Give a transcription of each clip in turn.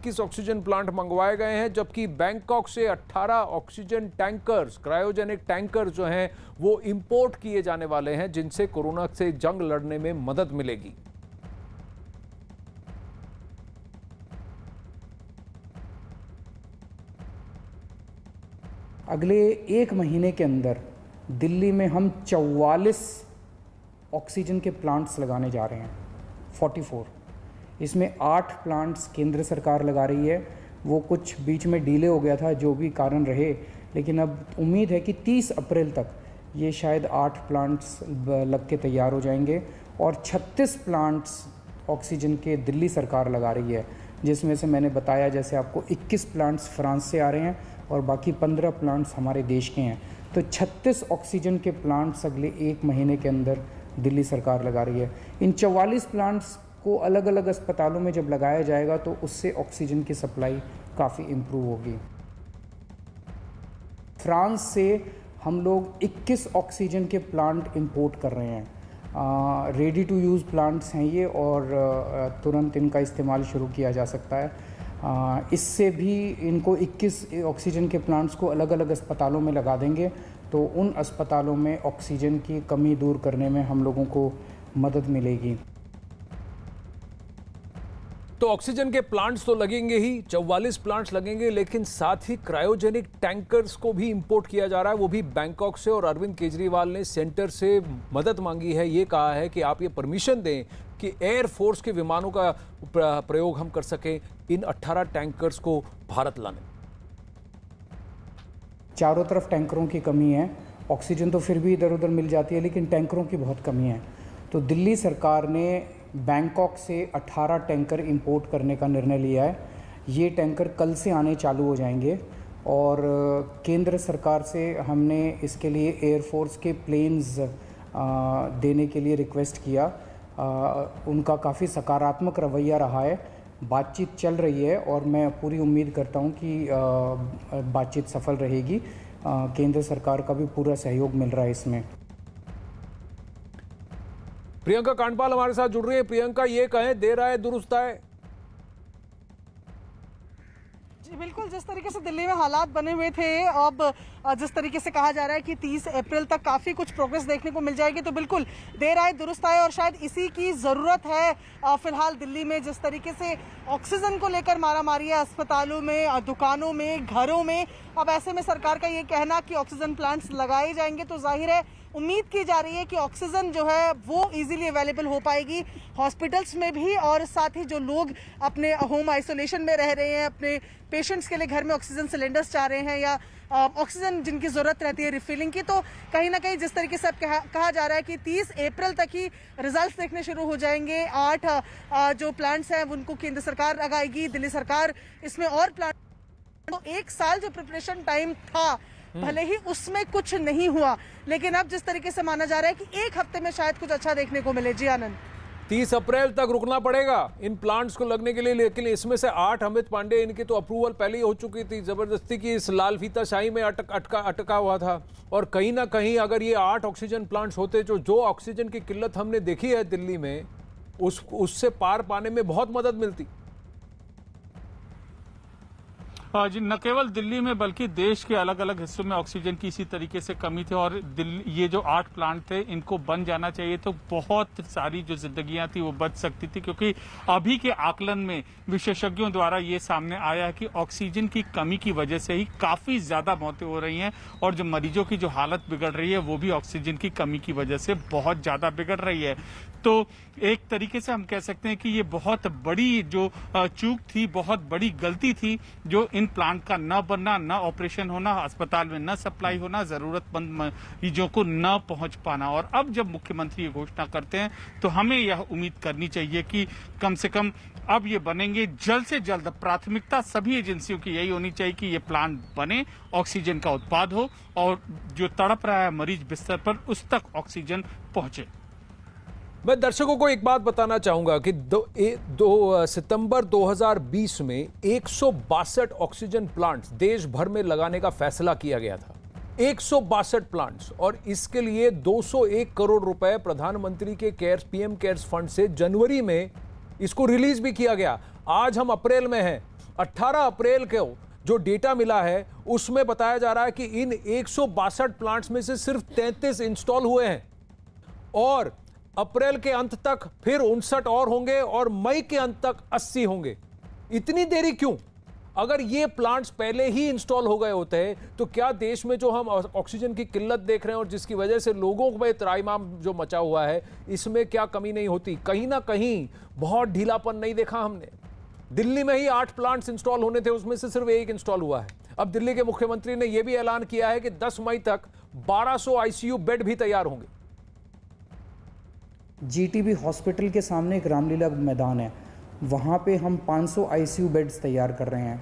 21 oxygen plant मंगवाए गए हैं, जबकि बैंकॉक से 18 ऑक्सीजन टैंकर्स, क्रायोजेनिक टैंकर जो हैं वो इंपोर्ट किए जाने वाले हैं, जिनसे कोरोना से जंग लड़ने में मदद मिलेगी। अगले 1 महीने के अंदर दिल्ली में हम 44 ऑक्सीजन के प्लांट्स लगाने जा रहे हैं, 44। इसमें 8 प्लांट्स केंद्र सरकार लगा रही है, वो कुछ बीच में डिले हो गया था, जो भी कारण रहे, लेकिन अब उम्मीद है कि 30 अप्रैल तक ये शायद 8 प्लांट्स लग के तैयार हो जाएंगे और 36 प्लांट्स ऑक्सीजन के दिल्ली सरकार लगा रही है, जिसमें से मैंने बताया जैसे आपको 21 प्लांट्स फ्रांस से आ रहे हैं और बाकी 15 प्लांट्स हमारे देश के हैं। तो 36 ऑक्सीजन के प्लांट्स अगले 1 महीने के अंदर दिल्ली सरकार लगा रही है। इन 44 प्लांट्स को अलग अलग अस्पतालों में जब लगाया जाएगा तो उससे ऑक्सीजन की सप्लाई काफ़ी इम्प्रूव होगी। फ्रांस से हम लोग 21 ऑक्सीजन के प्लांट इंपोर्ट कर रहे हैं। रेडी टू यूज़ प्लांट्स हैं ये और तुरंत इनका इस्तेमाल शुरू किया जा सकता है। इससे भी इनको 21 ऑक्सीजन के प्लांट्स को अलग अलग अस्पतालों में लगा देंगे तो उन अस्पतालों में ऑक्सीजन की कमी दूर करने में हम लोगों को मदद मिलेगी। तो ऑक्सीजन के प्लांट्स तो लगेंगे ही, 44 प्लांट्स लगेंगे, लेकिन साथ ही क्रायोजेनिक टैंकर्स को भी इंपोर्ट किया जा रहा है, वो भी बैंकॉक से। और अरविंद केजरीवाल ने सेंटर से मदद मांगी है, ये कहा है कि आप ये परमिशन दें कि एयरफोर्स के विमानों का प्रयोग हम कर सकें इन 18 टैंकर्स को भारत लाने। चारों तरफ टैंकरों की कमी है, ऑक्सीजन तो फिर भी इधर उधर मिल जाती है, लेकिन टैंकरों की बहुत कमी है। तो दिल्ली सरकार ने बैंकॉक से 18 टैंकर इंपोर्ट करने का निर्णय लिया है। ये टैंकर कल से आने चालू हो जाएंगे और केंद्र सरकार से हमने इसके लिए एयरफोर्स के प्लेन्स देने के लिए रिक्वेस्ट किया। उनका काफ़ी सकारात्मक रवैया रहा है, बातचीत चल रही है और मैं पूरी उम्मीद करता हूं कि बातचीत सफल रहेगी। केंद्र सरकार का भी पूरा सहयोग मिल रहा है इसमें। प्रियंका कांडपाल हमारे साथ जुड़ रही है। प्रियंका, ये कहें देर आए दुरुस्त आए। जी बिल्कुल, जिस तरीके से दिल्ली में हालात बने हुए थे, अब जिस तरीके से कहा जा रहा है कि 30 अप्रैल तक काफ़ी कुछ प्रोग्रेस देखने को मिल जाएगी, तो बिल्कुल देर आए दुरुस्त आए और शायद इसी की ज़रूरत है फिलहाल दिल्ली में। जिस तरीके से ऑक्सीजन को लेकर मारामारी है अस्पतालों में, दुकानों में, घरों में, अब ऐसे में सरकार का ये कहना कि ऑक्सीजन प्लांट्स लगाए जाएंगे तो जाहिर है उम्मीद की जा रही है कि ऑक्सीजन जो है वो इजीली अवेलेबल हो पाएगी हॉस्पिटल्स में भी, और साथ ही जो लोग अपने होम आइसोलेशन में रह रहे हैं, अपने पेशेंट्स के लिए घर में ऑक्सीजन सिलेंडर्स चाह रहे हैं या ऑक्सीजन जिनकी ज़रूरत रहती है रिफिलिंग की, तो कहीं ना कहीं जिस तरीके से अब कहा जा रहा है कि 30 अप्रैल तक ही रिजल्ट्स देखने शुरू हो जाएंगे। 8 जो प्लांट्स हैं उनको केंद्र सरकार लगाएगी, दिल्ली सरकार इसमें और प्लांट, तो 1 साल जो प्रिपरेशन टाइम था भले ही उसमें कुछ नहीं हुआ, लेकिन अब जिस तरीके से माना जा रहा है कि 1 हफ्ते में शायद कुछ अच्छा देखने को मिले। जी आनंद, 30 अप्रैल तक रुकना पड़ेगा इन प्लांट्स को लगने के लिए, लेकिन इसमें से 8 अमित पांडे, इनकी तो अप्रूवल पहले ही हो चुकी थी, जबरदस्ती की इस लाल फीता शाही में अटका हुआ था। और कहीं ना कहीं अगर ये 8 ऑक्सीजन प्लांट्स होते, जो ऑक्सीजन की किल्लत हमने देखी है दिल्ली में, उससे पार पाने में बहुत मदद मिलती। जी, न केवल दिल्ली में बल्कि देश के अलग अलग हिस्सों में ऑक्सीजन की इसी तरीके से कमी थी और ये जो 8 प्लांट थे इनको बन जाना चाहिए तो बहुत सारी जो जिंदगियां थी वो बच सकती थी, क्योंकि अभी के आकलन में विशेषज्ञों द्वारा ये सामने आया है कि ऑक्सीजन की कमी की वजह से ही काफी ज्यादा मौतें हो रही हैं और जो मरीजों की जो हालत बिगड़ रही है वो भी ऑक्सीजन की कमी की वजह से बहुत ज्यादा बिगड़ रही है। तो एक तरीके से हम कह सकते हैं कि ये बहुत बड़ी जो चूक थी, बहुत बड़ी गलती थी जो इन प्लांट का न बनना, न ऑपरेशन होना, अस्पताल में न सप्लाई होना, जरूरतमंद मरीजों को न पहुंच पाना। और अब जब मुख्यमंत्री ये घोषणा करते हैं तो हमें यह उम्मीद करनी चाहिए कि कम से कम अब ये बनेंगे जल्द से जल्द। प्राथमिकता सभी एजेंसियों की यही होनी चाहिए कि ये प्लांट बने, ऑक्सीजन का उत्पाद हो और जो तड़प रहा है मरीज बिस्तर पर उस तक ऑक्सीजन पहुंचे। मैं दर्शकों को एक बात बताना चाहूंगा कि 2 सितंबर 2020 में 162 ऑक्सीजन प्लांट्स देश भर में लगाने का फैसला किया गया था। 162 प्लांट्स, और इसके लिए 201 करोड़ रुपए प्रधानमंत्री के पीएम केयर्स फंड से जनवरी में इसको रिलीज भी किया गया। आज हम अप्रैल में हैं 18 अप्रैल को जो डेटा मिला है उसमें बताया जा रहा है कि इन 162 प्लांट्स में से सिर्फ 33 इंस्टॉल हुए हैं और अप्रैल के अंत तक फिर 59 और होंगे और मई के अंत तक 80 होंगे। इतनी देरी क्यों? अगर ये प्लांट्स पहले ही इंस्टॉल हो गए होते हैं तो क्या देश में जो हम ऑक्सीजन की किल्लत देख रहे हैं और जिसकी वजह से लोगों में त्राहिमाम जो मचा हुआ है, इसमें क्या कमी नहीं होती? कहीं ना कहीं बहुत ढीलापन नहीं देखा हमने। दिल्ली में ही 8 प्लांट्स इंस्टॉल होने थे, उसमें से सिर्फ 1 इंस्टॉल हुआ है। अब दिल्ली के मुख्यमंत्री ने यह भी ऐलान किया है कि 10 मई तक 1200 आईसीयू बेड भी तैयार होंगे। जीटीबी हॉस्पिटल के सामने एक रामलीला मैदान है, वहाँ पे हम 500 आईसीयू बेड्स तैयार कर रहे हैं।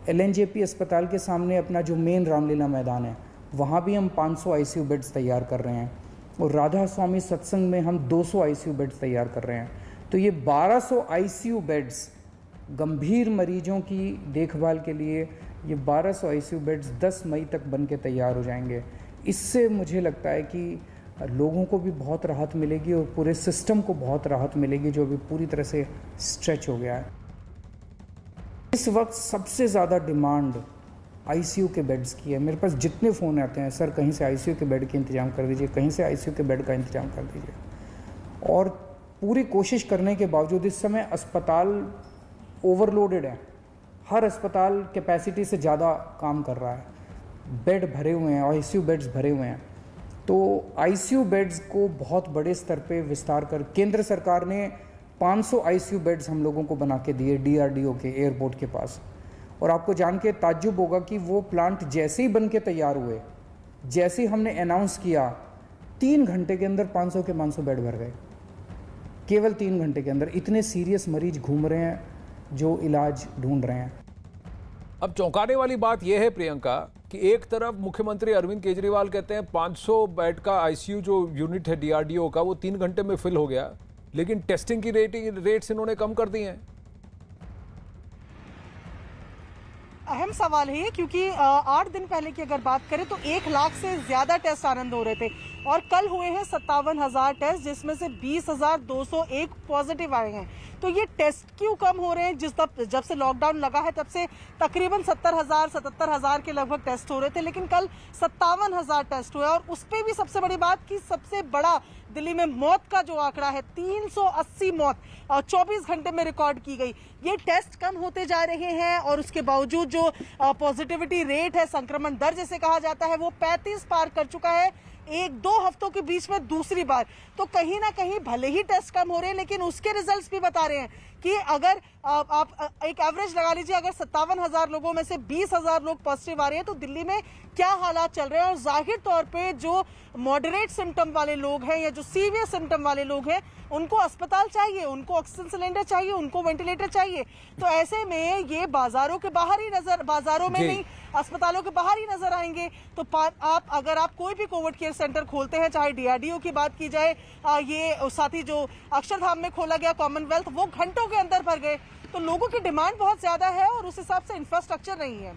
एलएनजेपी अस्पताल के सामने अपना जो मेन रामलीला मैदान है, वहाँ भी हम 500 आईसीयू बेड्स तैयार कर रहे हैं और राधा स्वामी सत्संग में हम 200 आईसीयू बेड्स तैयार कर रहे हैं। तो ये 1200 आईसीयू बेड्स गंभीर मरीजों की देखभाल के लिए, ये 1200 आईसीयू बेड्स 10 मई तक बन के तैयार हो जाएंगे। इससे मुझे लगता है कि लोगों को भी बहुत राहत मिलेगी और पूरे सिस्टम को बहुत राहत मिलेगी जो अभी पूरी तरह से स्ट्रेच हो गया है। इस वक्त सबसे ज़्यादा डिमांड आईसीयू के बेड्स की है। मेरे पास जितने फ़ोन आते हैं, सर कहीं से आईसीयू के बेड का इंतज़ाम कर दीजिए, कहीं से आईसीयू के बेड का इंतज़ाम कर दीजिए। और पूरी कोशिश करने के बावजूद इस समय अस्पताल ओवरलोडेड है। हर अस्पताल कैपेसिटी से ज़्यादा काम कर रहा है, बेड भरे हुए हैं, आईसीयू बेड्स भरे हुए हैं। तो आईसीयू बेड्स को बहुत बड़े स्तर पे विस्तार कर केंद्र सरकार ने 500 आईसीयू बेड्स हम लोगों को बना के दिए डीआरडीओ के एयरपोर्ट के पास। और आपको जान के ताज्जुब होगा कि वो प्लांट जैसे ही बन के तैयार हुए, जैसे ही हमने अनाउंस किया, 3 घंटे के अंदर 500 के 500 बेड भर गए। केवल 3 घंटे के अंदर। इतने सीरियस मरीज घूम रहे हैं जो इलाज ढूंढ रहे हैं। अब चौंकाने वाली बात यह है प्रियंका कि एक तरफ मुख्यमंत्री अरविंद केजरीवाल कहते हैं 500 बेड का आईसीयू जो यूनिट है डीआरडीओ का वो 3 घंटे में फिल हो गया, लेकिन टेस्टिंग की रेट्स इन्होंने कम कर दी हैं। अहम सवाल है क्योंकि 8 दिन पहले की अगर बात करें तो 1 लाख से ज्यादा टेस्ट आनंद हो रहे थे और कल हुए हैं 57,000 टेस्ट, जिसमें से 20,201 पॉजिटिव आए हैं। तो ये टेस्ट क्यों कम हो रहे हैं? जब से लॉकडाउन लगा है तब से तकरीबन 70,000 के लगभग टेस्ट हो रहे थे, लेकिन कल 57,000 टेस्ट हुए। और उस पर भी सबसे बड़ी बात कि सबसे बड़ा दिल्ली में मौत का जो आंकड़ा है 380 मौत 24 घंटे में रिकॉर्ड की गई। ये टेस्ट कम होते जा रहे हैं और उसके बावजूद जो पॉजिटिविटी रेट है, संक्रमण दर जिसे कहा जाता है, वो 35 पार कर चुका है 1-2 हफ्तों के बीच में दूसरी बार। तो कहीं ना कहीं भले ही टेस्ट कम हो रहे हैं, लेकिन उसके रिजल्ट्स भी बता रहे हैं कि अगर आप एक एवरेज लगा लीजिए, अगर 57,000 लोगों में से 20,000 लोग पॉजिटिव आ रहे हैं तो दिल्ली में क्या हालात चल रहे हैं। और जाहिर तौर पे जो मॉडरेट सिम्टम वाले लोग हैं या जो सीवियर सिम्टम वाले लोग हैं, उनको अस्पताल चाहिए, उनको ऑक्सीजन सिलेंडर चाहिए, उनको वेंटिलेटर चाहिए। तो ऐसे में ये बाजारों में नहीं, अस्पतालों के बाहर ही नजर आएंगे। तो अगर आप कोई भी कोविड केयर सेंटर खोलते हैं, चाहे डीआरडीओ की बात की जाए, ये साथ ही जो अक्षरधाम में खोला गया कॉमनवेल्थ, वो घंटों के अंदर भर गए। तो लोगों की डिमांड बहुत ज्यादा है और उस हिसाब से इंफ्रास्ट्रक्चर नहीं है।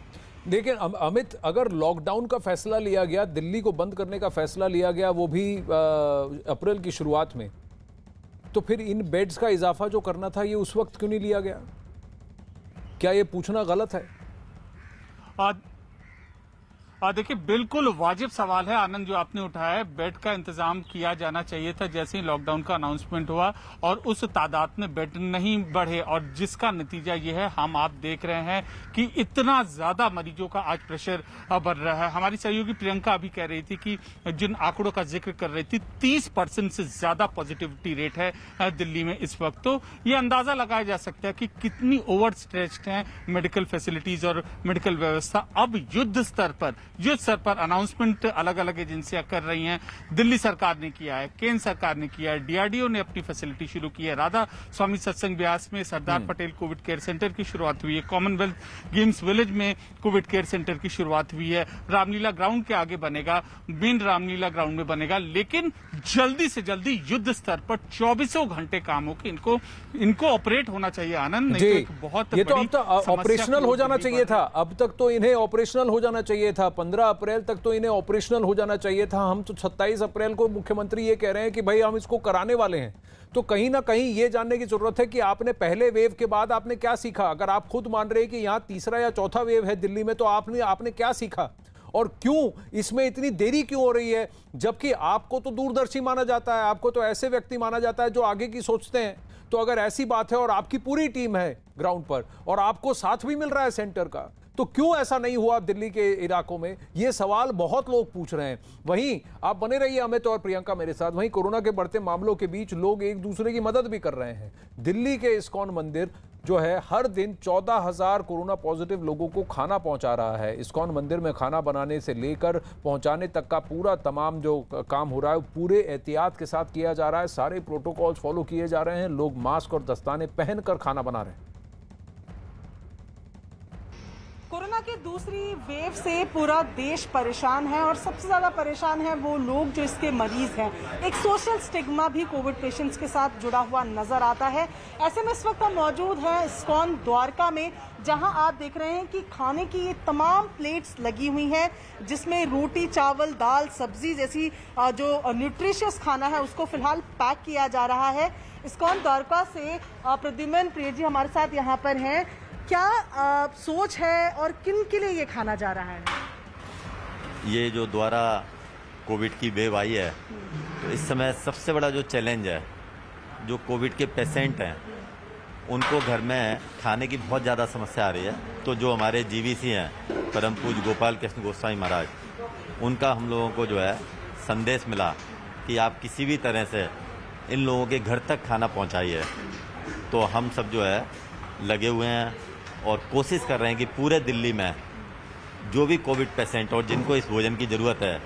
लेकिन अमित, अगर लॉकडाउन का फैसला लिया गया, दिल्ली को बंद करने का फैसला लिया गया, वो भी अप्रैल की शुरुआत में, तो फिर इन बेड्स का इजाफा जो करना था ये उस वक्त क्यों नहीं लिया गया? क्या ये पूछना गलत है? देखिए, बिल्कुल वाजिब सवाल है आनंद जो आपने उठाया है। बेड का इंतजाम किया जाना चाहिए था जैसे ही लॉकडाउन का अनाउंसमेंट हुआ और उस तादाद में बेड नहीं बढ़े, और जिसका नतीजा ये है, आप देख रहे हैं कि इतना ज्यादा मरीजों का आज प्रेशर बढ़ रहा है। हमारी सहयोगी प्रियंका अभी कह रही थी कि जिन आंकड़ों का जिक्र कर रही थी, 30% से ज्यादा पॉजिटिविटी रेट है दिल्ली में इस वक्त। तो ये अंदाजा लगाया जा सकता है कि कितनी ओवर स्ट्रेच्ड है मेडिकल फैसिलिटीज और मेडिकल व्यवस्था। अब युद्ध स्तर पर अनाउंसमेंट अलग अलग एजेंसियां कर रही हैं। दिल्ली सरकार ने किया है, केंद्र सरकार ने किया है, डीआरडीओ ने अपनी फैसिलिटी शुरू की है, राधा स्वामी सत्संग ब्यास में Sardar Patel Covid care centre की शुरुआत हुई है, कॉमनवेल्थ गेम्स विलेज में कोविड केयर सेंटर की शुरुआत हुई है, रामलीला ग्राउंड के आगे बनेगा, मेन रामलीला ग्राउंड में बनेगा। लेकिन जल्दी से जल्दी युद्ध स्तर पर 24 घंटे काम हो के इनको ऑपरेट होना चाहिए आनंद। नहीं तो बहुत ये तो अब तक ऑपरेशनल हो जाना चाहिए था। अब तक तो इन्हें ऑपरेशनल हो जाना चाहिए था 15 अप्रैल तक तो इन्हें ऑपरेशनल हो जाना चाहिए था। हम तो 27 अप्रैल को मुख्यमंत्री ये कह रहे हैं कि भाई हम इसको कराने वाले हैं। तो कहीं ना कहीं ये जानने की जरूरत है कि आपने पहले वेव के बाद आपने क्या सीखा। अगर आप खुद मान रहे हैं कि यहाँ तीसरा या चौथा वेव है दिल्ली में, तो आपने क्या सीखा और क्यों इसमें इतनी देरी क्यों हो रही है? जबकि आपको तो दूरदर्शी माना जाता है, आपको तो ऐसे व्यक्ति माना जाता है जो आगे की सोचते हैं। तो अगर ऐसी बात है और आपकी पूरी टीम है ग्राउंड पर और आपको साथ भी मिल रहा है सेंटर का, तो क्यों ऐसा नहीं हुआ दिल्ली के इलाकों में? ये सवाल बहुत लोग पूछ रहे हैं। वहीं आप बने रहिए अमित और प्रियंका मेरे साथ। वहीं कोरोना के बढ़ते मामलों के बीच लोग एक दूसरे की मदद भी कर रहे हैं। दिल्ली के इस्कॉन मंदिर जो है हर दिन 14,000 कोरोना पॉजिटिव लोगों को खाना पहुंचा रहा है। इस्कॉन मंदिर में खाना बनाने से लेकर पहुंचाने तक का पूरा तमाम जो काम हो रहा है पूरे एहतियात के साथ किया जा रहा है। सारे प्रोटोकॉल्स फॉलो किए जा रहे हैं। लोग मास्क और दस्ताने पहनकर खाना बना रहे हैं। कोरोना की दूसरी वेव से पूरा देश परेशान है और सबसे ज्यादा परेशान है वो लोग जो इसके मरीज हैं। एक सोशल स्टिग्मा भी कोविड पेशेंट्स के साथ जुड़ा हुआ नजर आता है। ऐसे में इस वक्त हम मौजूद हैं इस्कॉन द्वारका में, जहां आप देख रहे हैं कि खाने की ये तमाम प्लेट्स लगी हुई हैं, जिसमें रोटी, चावल, दाल, सब्जी जैसी जो न्यूट्रिशियस खाना है उसको फिलहाल पैक किया जा रहा है। इस्कॉन द्वारका से प्रद्युमन प्रिय जी हमारे साथ यहाँ पर हैं। क्या सोच है और किन के लिए ये खाना जा रहा है? ये जो द्वारा कोविड की वेव आई है, तो इस समय सबसे बड़ा जो चैलेंज है, जो कोविड के पेशेंट हैं उनको घर में खाने की बहुत ज़्यादा समस्या आ रही है। तो जो हमारे जीवीसी हैं परम पूज्य गोपाल कृष्ण गोस्वामी महाराज, उनका हम लोगों को जो है संदेश मिला कि आप किसी भी तरह से इन लोगों के घर तक खाना पहुंचाइए। तो हम सब जो है लगे हुए हैं और कोशिश कर रहे हैं कि पूरे दिल्ली में जो भी कोविड पेशेंट और जिनको इस भोजन की ज़रूरत है,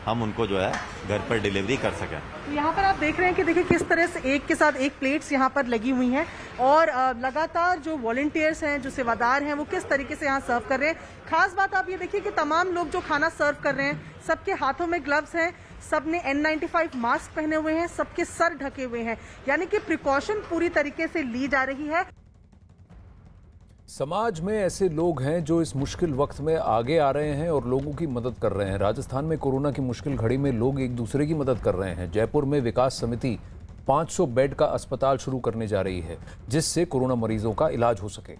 हम उनको जो है घर पर डिलीवरी कर सकें। यहाँ पर आप देख रहे हैं कि देखिए किस तरह से एक के साथ एक प्लेट्स यहाँ पर लगी हुई हैं और लगातार जो वॉलंटियर्स हैं, जो सेवादार हैं, वो किस तरीके से यहाँ सर्व कर रहे हैं। खास बात आप ये देखिए कि तमाम लोग जो खाना सर्व कर रहे हैं, सबके हाथों में ग्लव्स हैं, सबने N95 मास्क पहने हुए हैं, सबके सर ढके हुए हैं, यानी कि प्रिकॉशन पूरी तरीके से ली जा रही है। समाज में ऐसे लोग हैं जो इस मुश्किल वक्त में आगे आ रहे हैं और लोगों की मदद कर रहे हैं। राजस्थान में कोरोना की मुश्किल घड़ी में लोग एक दूसरे की मदद कर रहे हैं। जयपुर में विकास समिति 500 बेड का अस्पताल शुरू करने जा रही है, जिससे कोरोना मरीजों का इलाज हो सके।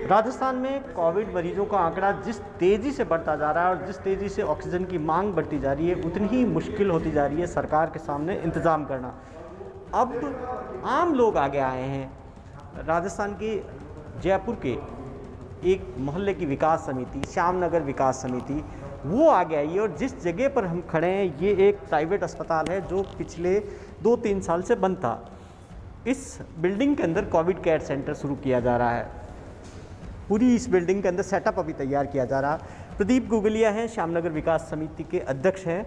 राजस्थान में कोविड मरीजों का आंकड़ा जिस तेज़ी से बढ़ता जा रहा है और जिस तेज़ी से ऑक्सीजन की मांग बढ़ती जा रही है, उतनी ही मुश्किल होती जा रही है सरकार के सामने इंतज़ाम करना। अब आम लोग आगे आए हैं। राजस्थान के जयपुर के एक मोहल्ले की विकास समिति, श्यामनगर विकास समिति, वो आगे आई है और जिस जगह पर हम खड़े हैं ये एक प्राइवेट अस्पताल है जो पिछले 2-3 साल से बंद था। इस बिल्डिंग के अंदर कोविड केयर सेंटर शुरू किया जा रहा है। पूरी इस बिल्डिंग के अंदर सेटअप अभी तैयार किया जा रहा है। प्रदीप गुगलिया हैं, श्यामनगर विकास समिति के अध्यक्ष हैं।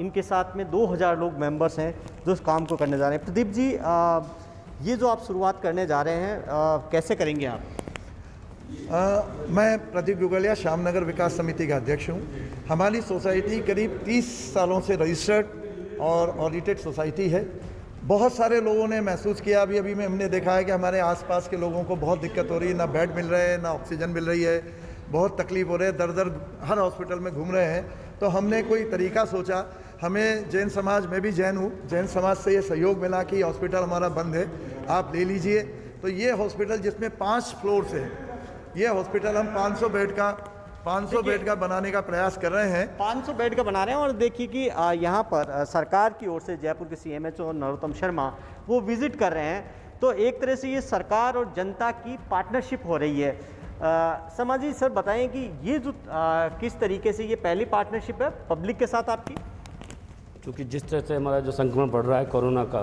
इनके साथ में 2000 लोग मेंबर्स हैं जो इस काम को करने जा रहे हैं। प्रदीप जी, ये जो आप शुरुआत करने जा रहे हैं, कैसे करेंगे आप? मैं प्रदीप गुगलिया श्यामनगर विकास समिति का अध्यक्ष हूँ। हमारी सोसाइटी करीब 30 सालों से रजिस्टर्ड और ऑडिटेड सोसाइटी है। बहुत सारे लोगों ने महसूस किया, अभी में हमने देखा है कि हमारे आसपास के लोगों को बहुत दिक्कत हो रही है, ना बेड मिल रहे हैं, ना ऑक्सीजन मिल रही है, बहुत तकलीफ हो रही है, दर दर हर हॉस्पिटल में घूम रहे हैं। तो हमने कोई तरीका सोचा। हमें जैन समाज, मैं भी जैन हूँ, जैन समाज से ये सहयोग मिला कि हॉस्पिटल हमारा बंद है, आप ले लीजिए। तो ये हॉस्पिटल जिसमें 5 फ्लोर से है, ये हॉस्पिटल हम 500 बेड का बनाने का प्रयास कर रहे हैं। 500 बेड का बना रहे हैं। और देखिए कि यहाँ पर सरकार की ओर से जयपुर के CMHO नरोत्तम शर्मा वो विजिट कर रहे हैं। तो एक तरह से ये सरकार और जनता की पार्टनरशिप हो रही है। समाजी सर बताएं कि ये जो किस तरीके से ये पहली पार्टनरशिप है पब्लिक के साथ आपकी? क्योंकि जिस तरह से हमारा जो संक्रमण बढ़ रहा है कोरोना का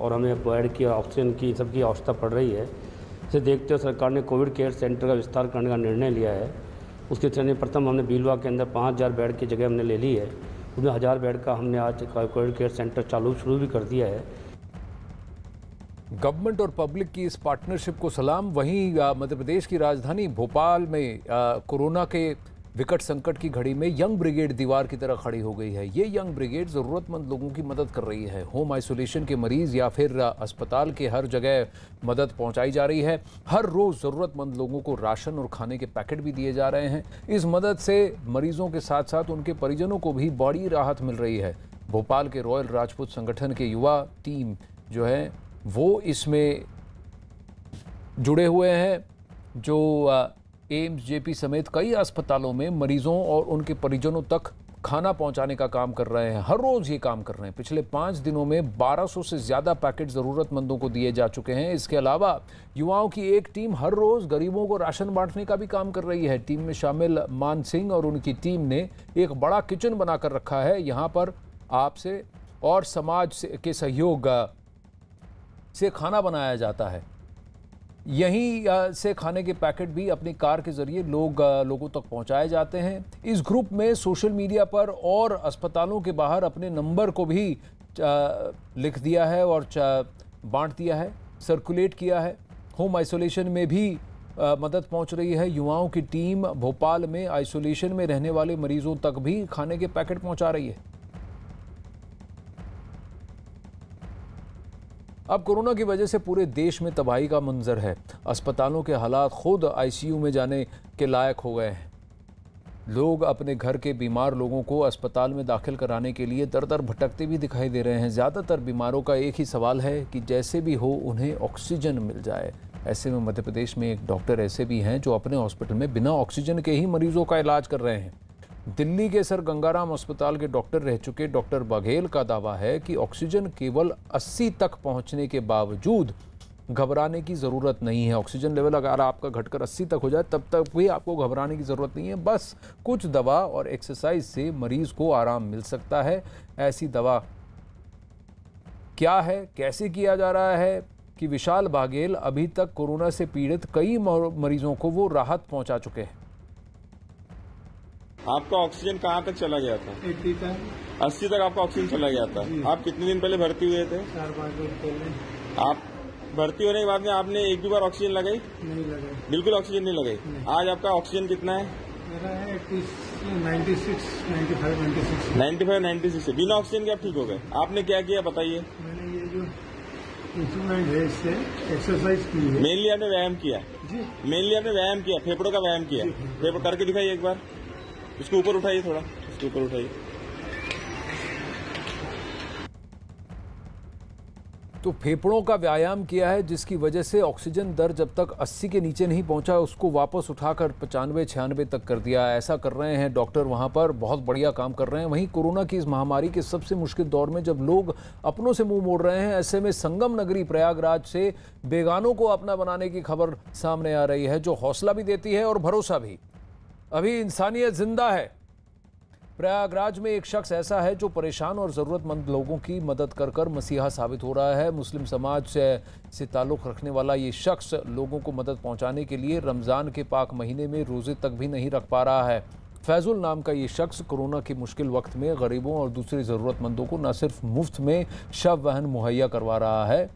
और हमें बेड की, ऑक्सीजन की, सबकी आवश्यकता पड़ रही है, इसे देखते हुए सरकार ने कोविड केयर सेंटर का विस्तार करने का निर्णय लिया है। उसके चलने प्रथम हमने बीलवा के अंदर 5000 बेड की जगह हमने ले ली है। उसमें 1000 बेड का हमने आज कोविड केयर सेंटर शुरू भी कर दिया है। गवर्नमेंट और पब्लिक की इस पार्टनरशिप को सलाम। वहीं मध्य प्रदेश की राजधानी भोपाल में कोरोना के विकट संकट की घड़ी में यंग ब्रिगेड दीवार की तरह खड़ी हो गई है। ये यंग ब्रिगेड ज़रूरतमंद लोगों की मदद कर रही है। होम आइसोलेशन के मरीज या फिर अस्पताल के हर जगह मदद पहुंचाई जा रही है। हर रोज़ ज़रूरतमंद लोगों को राशन और खाने के पैकेट भी दिए जा रहे हैं। इस मदद से मरीजों के साथ साथ उनके परिजनों को भी बड़ी राहत मिल रही है। भोपाल के रॉयल राजपूत संगठन के युवा टीम जो है वो इसमें जुड़े हुए हैं, जो एम्स, जेपी समेत कई अस्पतालों में मरीजों और उनके परिजनों तक खाना पहुंचाने का काम कर रहे हैं। हर रोज़ ये काम कर रहे हैं। पिछले 5 दिनों में 1200 से ज़्यादा पैकेट ज़रूरतमंदों को दिए जा चुके हैं। इसके अलावा युवाओं की एक टीम हर रोज़ गरीबों को राशन बांटने का भी काम कर रही है। टीम में शामिल मान सिंह और उनकी टीम ने एक बड़ा किचन बनाकर रखा है। यहाँ पर आपसे और समाज के सहयोग से खाना बनाया जाता है। यहीं से खाने के पैकेट भी अपनी कार के जरिए लोगों तक पहुंचाए जाते हैं। इस ग्रुप में सोशल मीडिया पर और अस्पतालों के बाहर अपने नंबर को भी लिख दिया है और बांट दिया है, सर्कुलेट किया है। होम आइसोलेशन में भी मदद पहुंच रही है। युवाओं की टीम भोपाल में आइसोलेशन में रहने वाले मरीजों तक भी खाने के पैकेट पहुंचा रही है। अब कोरोना की वजह से पूरे देश में तबाही का मंजर है। अस्पतालों के हालात खुद आईसीयू में जाने के लायक हो गए हैं। लोग अपने घर के बीमार लोगों को अस्पताल में दाखिल कराने के लिए दर दर भटकते भी दिखाई दे रहे हैं। ज़्यादातर बीमारों का एक ही सवाल है कि जैसे भी हो उन्हें ऑक्सीजन मिल जाए। ऐसे में मध्य प्रदेश में एक डॉक्टर ऐसे भी हैं जो अपने हॉस्पिटल में बिना ऑक्सीजन के ही मरीजों का इलाज कर रहे हैं। दिल्ली के सर गंगाराम अस्पताल के डॉक्टर रह चुके डॉक्टर बघेल का दावा है कि ऑक्सीजन केवल 80 तक पहुंचने के बावजूद घबराने की ज़रूरत नहीं है। ऑक्सीजन लेवल अगर आपका घटकर 80 तक हो जाए तब तक भी आपको घबराने की ज़रूरत नहीं है। बस कुछ दवा और एक्सरसाइज से मरीज़ को आराम मिल सकता है। ऐसी दवा क्या है, कैसे किया जा रहा है कि विशाल बघेल अभी तक कोरोना से पीड़ित कई मरीजों को वो राहत पहुंचा चुके हैं। आपका ऑक्सीजन कहाँ तक चला गया था? 80 तक आपका ऑक्सीजन चला गया था। आप कितने दिन पहले भर्ती हुए थे? 4-5 दिन पहले। आप भर्ती होने के बाद में आपने एक भी बार ऑक्सीजन लगाई? नहीं लगाई। बिल्कुल ऑक्सीजन नहीं लगाई। आज आपका ऑक्सीजन कितना है? मेरा है 96, 95, 96 है। बिना ऑक्सीजन के आप ठीक हो गए। आपने क्या किया बताइए? मैंने ये जो इंस्ट्रूमेंट है इससे एक्सरसाइज की है। मेनली आपने व्यायाम किया? जी। मेनली आपने व्यायाम किया, फेफड़ों का व्यायाम किया। फेफड़ों करके दिखाइए एक बार। इसको ऊपर उठाइए, थोड़ा इसको ऊपर उठाइए। तो फेफड़ों का व्यायाम किया है जिसकी वजह से ऑक्सीजन दर जब तक 80 के नीचे नहीं पहुंचा उसको वापस उठाकर 95-96 तक कर दिया। ऐसा कर रहे हैं डॉक्टर, वहां पर बहुत बढ़िया काम कर रहे हैं। वहीं कोरोना की इस महामारी के सबसे मुश्किल दौर में जब लोग अपनों से मुंह मोड़ रहे हैं, ऐसे में संगम नगरी प्रयागराज से बेगानों को अपना बनाने की खबर सामने आ रही है जो हौसला भी देती है और भरोसा भी। अभी इंसानियत जिंदा है। प्रयागराज में एक शख्स ऐसा है जो परेशान और ज़रूरतमंद लोगों की मदद कर कर मसीहा साबित हो रहा है। मुस्लिम समाज से ताल्लुक़ रखने वाला ये शख्स लोगों को मदद पहुंचाने के लिए रमज़ान के पाक महीने में रोज़े तक भी नहीं रख पा रहा है। फैजुल नाम का ये शख्स कोरोना के मुश्किल वक्त में गरीबों और दूसरे ज़रूरतमंदों को न सिर्फ मुफ्त में शव वाहन मुहैया करवा रहा है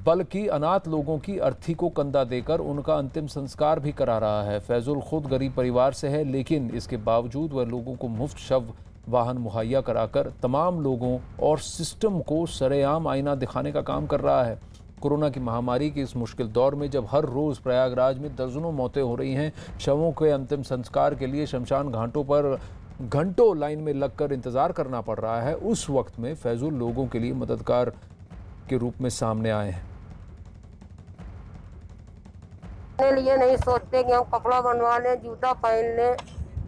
बल्कि अनाथ लोगों की अर्थी को कंधा देकर उनका अंतिम संस्कार भी करा रहा है। फैजुल खुद गरीब परिवार से है लेकिन इसके बावजूद वह लोगों को मुफ्त शव वाहन मुहैया कराकर तमाम लोगों और सिस्टम को सरेआम आईना दिखाने का काम कर रहा है। कोरोना की महामारी के इस मुश्किल दौर में जब हर रोज़ प्रयागराज में दर्जनों मौतें हो रही हैं, शवों के अंतिम संस्कार के लिए शमशान घाटों पर घंटों लाइन में लगकर इंतज़ार करना पड़ रहा है, उस वक्त में फैजुल लोगों के लिए मददगार के रूप में सामने आए हैं। लिए नहीं सोचते कि हम कपड़ा बनवा लें, जूता पहन लें,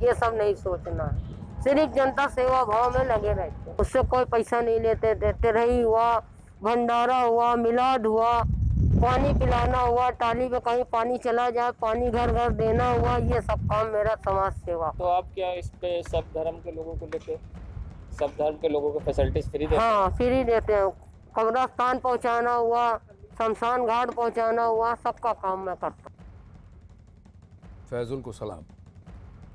ये सब नहीं सोचना है। सिर्फ जनता सेवा भाव में लगे रहते हैं। उससे कोई पैसा नहीं लेते। देते रही हुआ, भंडारा हुआ, मिलाद हुआ, पानी पिलाना हुआ, टाली पे कहीं पानी चला जाए पानी घर घर देना हुआ, ये सब काम मेरा समाज सेवा। तो आप क्या इस पे सब धर्म के लोगों को लेके सब धर्म के लोगों को फैसिलिटीज फ्री देते हैं? हाँ, फ्री देते हैं। कब्रिस्तान पहुँचाना हुआ, शमशान घाट पहुँचाना हुआ, सबका काम मैं करता हूँ। फैजुल को सलाम।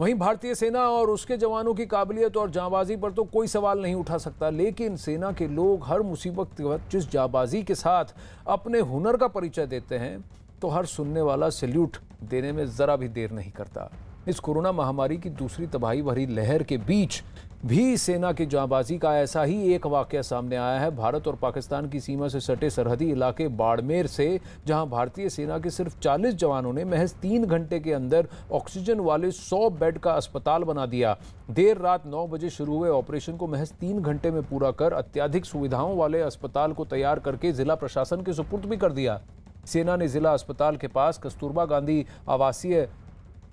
वहीं भारतीय सेना और उसके जवानों की काबिलियत और जांबाजी पर तो कोई सवाल नहीं उठा सकता, लेकिन सेना के लोग हर मुसीबत के वक्त जिस जांबाजी के साथ अपने हुनर का परिचय देते हैं तो हर सुनने वाला सैल्यूट देने में ज़रा भी देर नहीं करता। इस कोरोना महामारी की दूसरी तबाही भरी लहर के बीच भी सेना की जांबाजी का ऐसा ही एक वाकया सामने आया है। भारत और पाकिस्तान की सीमा से सटे सरहदी इलाके बाड़मेर से, जहां भारतीय सेना के सिर्फ 40 जवानों ने महज 3 घंटे के अंदर ऑक्सीजन वाले 100 बेड का अस्पताल बना दिया। देर रात 9 बजे शुरू हुए ऑपरेशन को महज 3 घंटे में पूरा कर अत्याधिक सुविधाओं वाले अस्पताल को तैयार करके जिला प्रशासन के सुपुर्द भी कर दिया। सेना ने जिला अस्पताल के पास कस्तूरबा गांधी आवासीय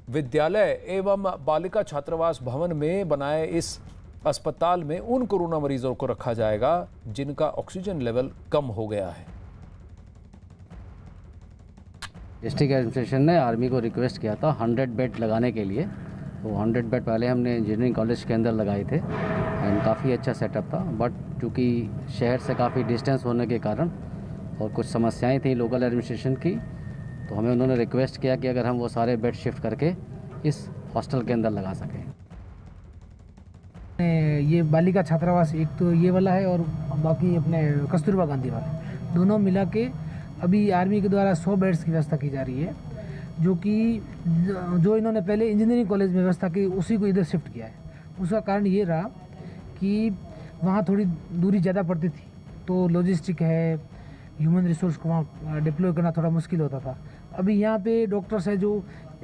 विद्यालय एवं बालिका छात्रावास भवन में बनाए इस अस्पताल में उन कोरोना मरीजों को रखा जाएगा जिनका ऑक्सीजन लेवल कम हो गया है। डिस्ट्रिक्ट एडमिनिस्ट्रेशन ने आर्मी को रिक्वेस्ट किया था 100 बेड लगाने के लिए। तो 100 बेड पहले हमने इंजीनियरिंग कॉलेज के अंदर लगाए थे एंड काफ़ी अच्छा सेटअप था, बट चूँकि शहर से काफ़ी डिस्टेंस होने के कारण और कुछ समस्याएं थी लोकल एडमिनिस्ट्रेशन की, तो हमें उन्होंने रिक्वेस्ट किया कि अगर हम वो सारे बेड शिफ्ट करके इस हॉस्टल के अंदर लगा सकें। ये बालिका छात्रावास एक तो ये वाला है और बाकी अपने कस्तूरबा गांधी वाला, दोनों मिला के अभी आर्मी के द्वारा 100 बेड्स की व्यवस्था की जा रही है, जो इन्होंने पहले इंजीनियरिंग कॉलेज में व्यवस्था की उसी को इधर शिफ्ट किया है। उसका कारण ये रहा कि वहाँ थोड़ी दूरी ज़्यादा पड़ती थी, तो लॉजिस्टिक है, ह्यूमन रिसोर्स को वहाँ डिप्लॉय करना थोड़ा मुश्किल होता था। अभी यहाँ पे डॉक्टर्स है जो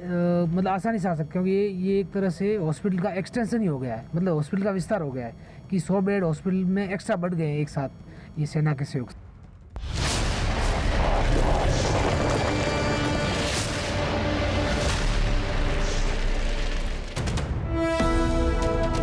मतलब आसानी से आ सकते, क्योंकि ये एक तरह से हॉस्पिटल का एक्सटेंशन ही हो गया है, मतलब हॉस्पिटल का विस्तार हो गया है कि 100 बेड हॉस्पिटल में एक्स्ट्रा बढ़ गए हैं एक साथ ये सेना के सहयोग से।